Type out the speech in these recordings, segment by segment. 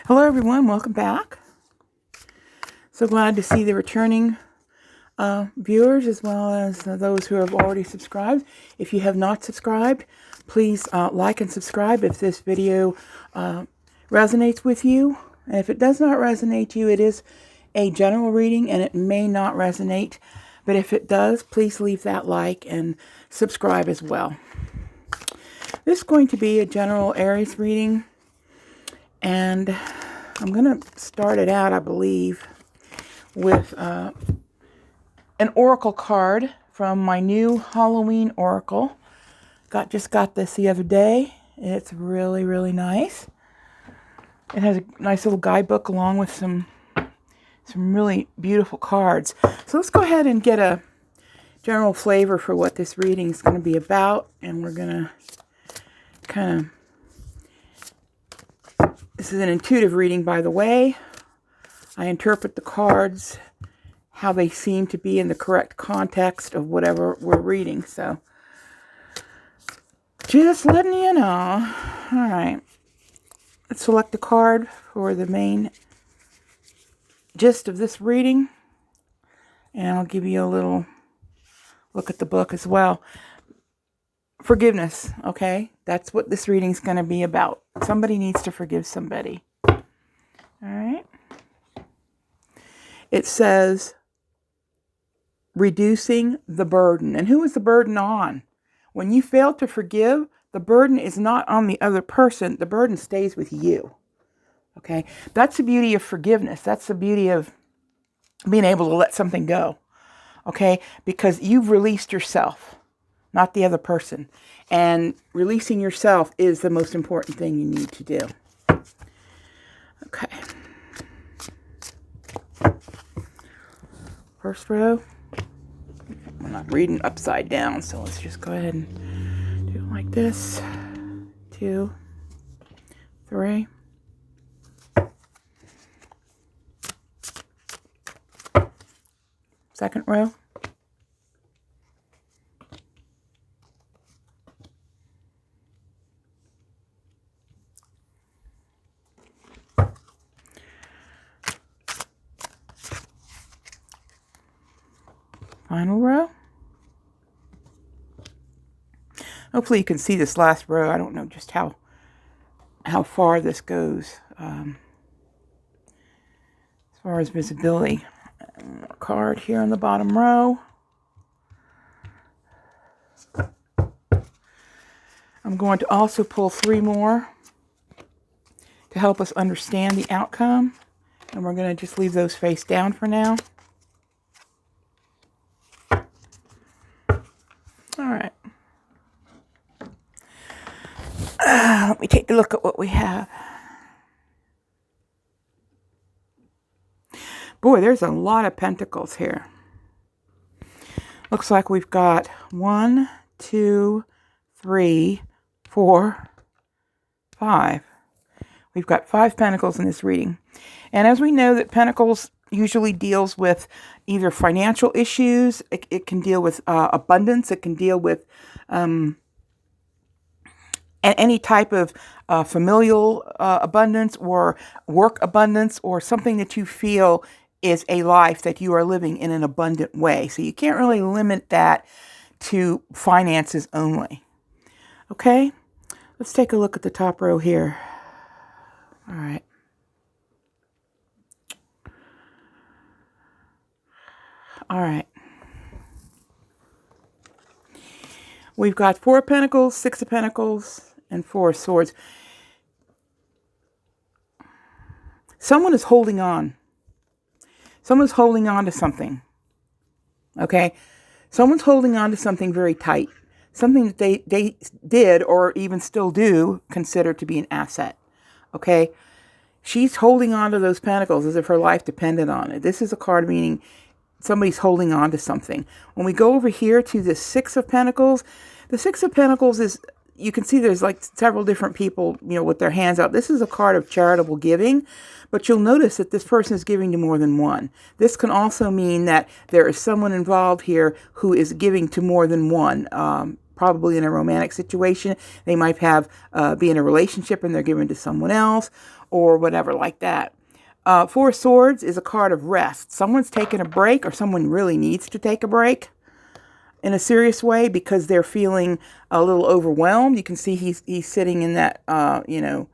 Hello everyone, welcome back. So glad to see the returning viewers as well as those who have already subscribed. If you have not subscribed, please like and subscribe if this video resonates with you. And if it does not resonate to you, it is a general reading and it may not resonate. But if it does, please leave that like and subscribe as well. This is going to be a general Aries reading. And I'm going to start it out, I believe, with an oracle card from my new Halloween oracle. Just got this the other day. It's really, really nice. It has a nice little guidebook along with some really beautiful cards. So let's go ahead and get a general flavor for what this reading is going to be about. And we're going to kind of... This is an intuitive reading, by the way. I interpret the cards how they seem to be in the correct context of whatever we're reading. So, just letting you know. All right. Let's select a card for the main gist of this reading. And I'll give you a little look at the book as well. Forgiveness, okay? That's what this reading is going to be about. Somebody needs to forgive somebody. All right? It says, reducing the burden. And who is the burden on? When you fail to forgive, the burden is not on the other person. The burden stays with you. Okay? That's the beauty of forgiveness. That's the beauty of being able to let something go. Okay? Because you've released yourself, not the other person. And releasing yourself is the most important thing you need to do. Okay. First row. I'm not reading upside down, so let's just go ahead and do it like this. 2, 3. Second row. Final row. Hopefully you can see this last row. I don't know just how far this goes as far as visibility. More card here on the bottom row. I'm going to also pull 3 more to help us understand the outcome. And we're going to just leave those face down for now. All right. Let me take a look at what we have. Boy, there's a lot of pentacles here. Looks like we've got 1, 2, 3, 4, 5. We've got 5 pentacles in this reading. And as we know that pentacles usually deals with either financial issues, it can deal with abundance, it can deal with any type of familial abundance or work abundance or something that you feel is a life that you are living in an abundant way. So you can't really limit that to finances only. Okay, let's take a look at the top row here. All right. All right. We've got 4 of Pentacles, 6 of Pentacles, and 4 of Swords. Someone is holding on. Someone's holding on to something. Okay? Someone's holding on to something very tight. Something that they did or even still do consider to be an asset. Okay? She's holding on to those pentacles as if her life depended on it. This is a card meaning somebody's holding on to something. When we go over here to the 6 of Pentacles, the 6 of Pentacles is, you can see there's like several different people, with their hands out. This is a card of charitable giving, but you'll notice that this person is giving to more than one. This can also mean that there is someone involved here who is giving to more than one probably in a romantic situation. They might have be in a relationship and they're given to someone else or whatever like that. Four of Swords is a card of rest. Someone's taking a break, or someone really needs to take a break in a serious way because they're feeling a little overwhelmed. You can see he's sitting in that, the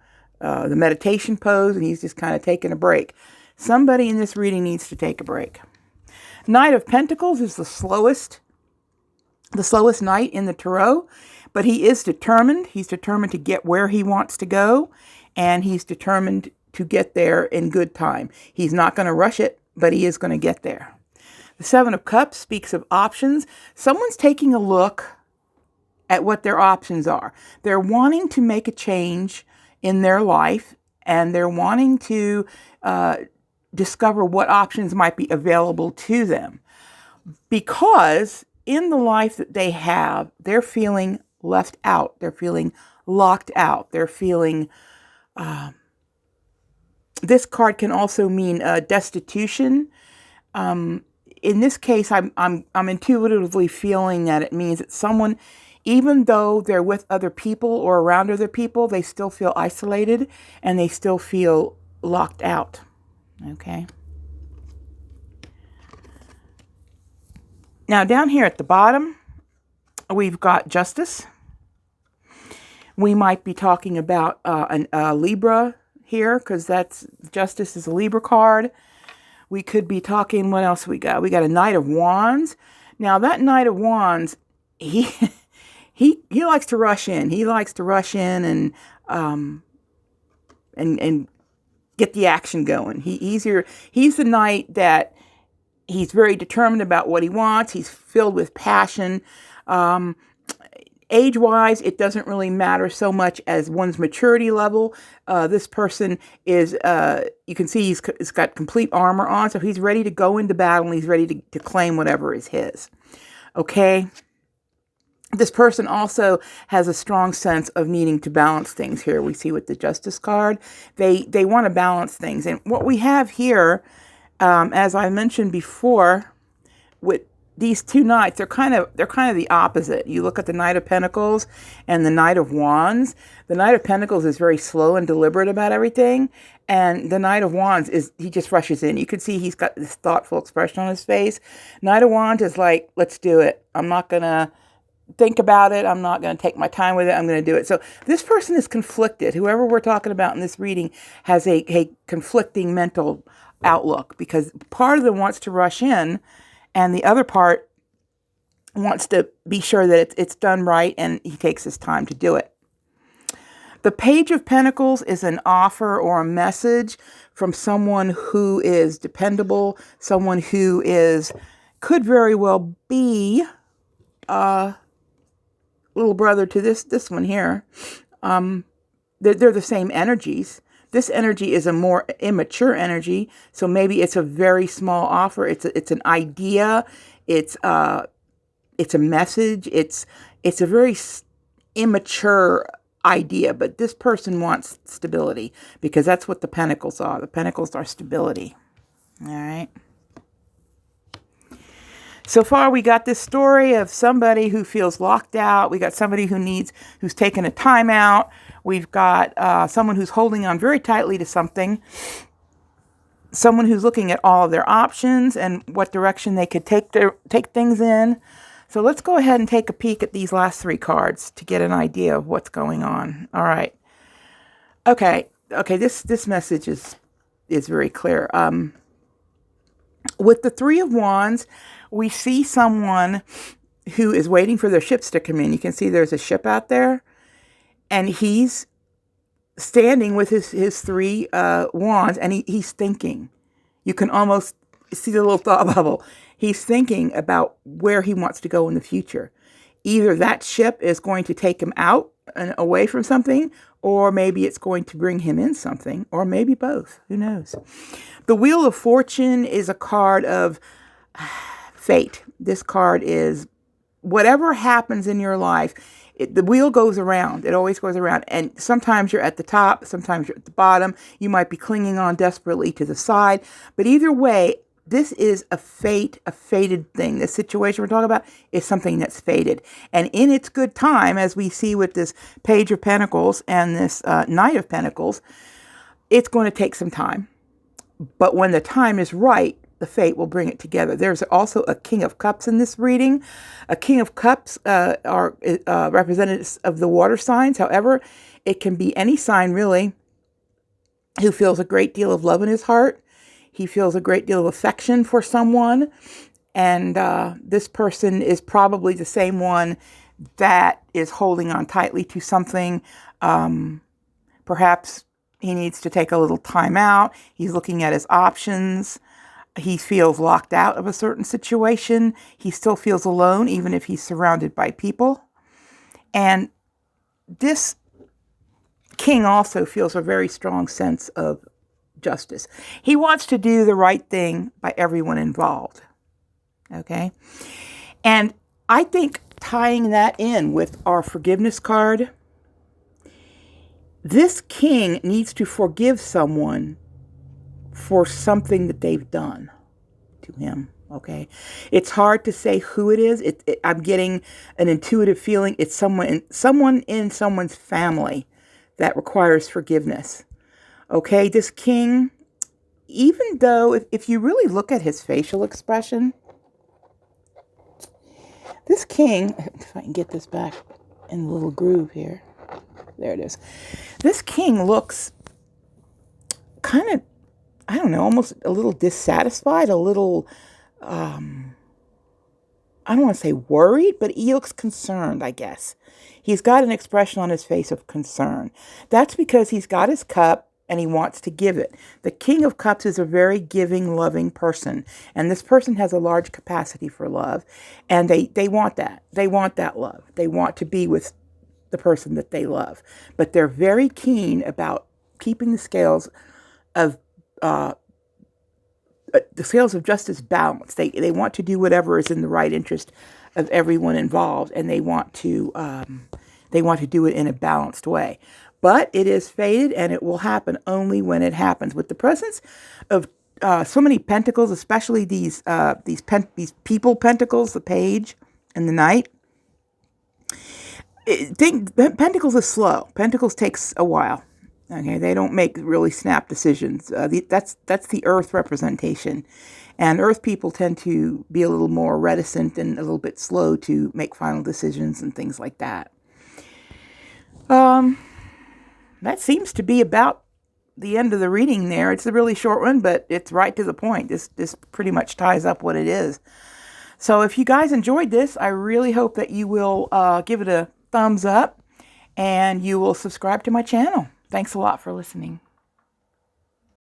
meditation pose, and he's just kind of taking a break. Somebody in this reading needs to take a break. Knight of Pentacles is the slowest knight in the tarot, but he is determined. He's determined to get where he wants to go, and he's determined to get there in good time. He's not going to rush it, but he is going to get there. The Seven of Cups speaks of options. Someone's taking a look at what their options are. They're wanting to make a change in their life, and they're wanting to discover what options might be available to them. Because in the life that they have, they're feeling left out. They're feeling locked out. They're feeling... This card can also mean destitution. In this case, I'm intuitively feeling that it means that someone, even though they're with other people or around other people, they still feel isolated and they still feel locked out. Okay. Now down here at the bottom, we've got Justice. We might be talking about a Libra here, because that's Justice is a Libra card. We could be talking, what else we got? We got a Knight of Wands. Now that Knight of Wands, he likes to rush in. He likes to rush in and get the action going. He's the knight that he's very determined about what he wants. He's filled with passion. Age-wise, it doesn't really matter so much as one's maturity level. This person is, you can see he's got complete armor on, so he's ready to go into battle and he's ready to claim whatever is his. Okay? This person also has a strong sense of needing to balance things here. We see with the Justice card. They want to balance things. And what we have here, as I mentioned before, with these two knights, they're kind of the opposite. You look at the Knight of Pentacles and the Knight of Wands. The Knight of Pentacles is very slow and deliberate about everything, and the Knight of Wands he just rushes in. You can see he's got this thoughtful expression on his face. Knight of Wands is like, let's do it. I'm not gonna think about it. I'm not gonna take my time with it. I'm gonna do it. So this person is conflicted. Whoever we're talking about in this reading has a conflicting mental outlook, because part of them wants to rush in, and the other part wants to be sure that it's done right, and he takes his time to do it. The Page of Pentacles is an offer or a message from someone who is dependable, someone who could very well be a little brother to this one here. They're the same energies. This energy is a more immature energy, so maybe it's a very small offer. It's an idea. It's a message. It's a very immature idea, but this person wants stability, because that's what the Pentacles are. The Pentacles are stability. All right. So far, we got this story of somebody who feels locked out. We got somebody who's taken a time out. We've got someone who's holding on very tightly to something. Someone who's looking at all of their options and what direction they could take things in. So let's go ahead and take a peek at these last three cards to get an idea of what's going on. All right. Okay. This message is very clear. With the Three of Wands, we see someone who is waiting for their ships to come in. You can see there's a ship out there, and he's standing with his three wands, and he's thinking. You can almost see the little thought bubble. He's thinking about where he wants to go in the future. Either that ship is going to take him out and away from something, or maybe it's going to bring him in something, or maybe both. Who knows? The Wheel of Fortune is a card of fate. This card is whatever happens in your life, the wheel goes around. It always goes around. And sometimes you're at the top, sometimes you're at the bottom. You might be clinging on desperately to the side. But either way, this is a fated thing. The situation we're talking about is something that's fated. And in its good time, as we see with this Page of Pentacles and this Knight of Pentacles, it's going to take some time. But when the time is right, the fate will bring it together. There's also a King of Cups in this reading. A King of Cups are representatives of the water signs. However, it can be any sign, really, who feels a great deal of love in his heart. He feels a great deal of affection for someone. And this person is probably the same one that is holding on tightly to something. Perhaps he needs to take a little time out. He's looking at his options. He feels locked out of a certain situation. He still feels alone, even if he's surrounded by people. And this king also feels a very strong sense of justice. He wants to do the right thing by everyone involved. Okay? And I think tying that in with our forgiveness card, this king needs to forgive someone for something that they've done to him. Okay, it's hard to say who it is. I'm getting an intuitive feeling it's someone in someone's family that requires forgiveness. Okay, this king, even though if you really look at his facial expression, this king, if I can get this back in the little groove here, there it is. This king looks kind of, I don't know, almost a little dissatisfied, a little, I don't want to say worried, but he looks concerned, I guess. He's got an expression on his face of concern. That's because he's got his cup and he wants to give it. The King of Cups is a very giving, loving person. And this person has a large capacity for love. And they want that. They want that love. They want to be with the person that they love. But they're very keen about keeping the scales of justice balanced. They want to do whatever is in the right interest of everyone involved, and they want to do it in a balanced way. But it is fated, and it will happen only when it happens. With the presence of so many pentacles, especially these people pentacles, the Page and the Knight. Pentacles is slow. Pentacles takes a while. Okay, they don't make really snap decisions. That's the Earth representation. And Earth people tend to be a little more reticent and a little bit slow to make final decisions and things like that. That seems to be about the end of the reading there. It's a really short one, but it's right to the point. This pretty much ties up what it is. So if you guys enjoyed this, I really hope that you will give it a thumbs up and you will subscribe to my channel. Thanks a lot for listening.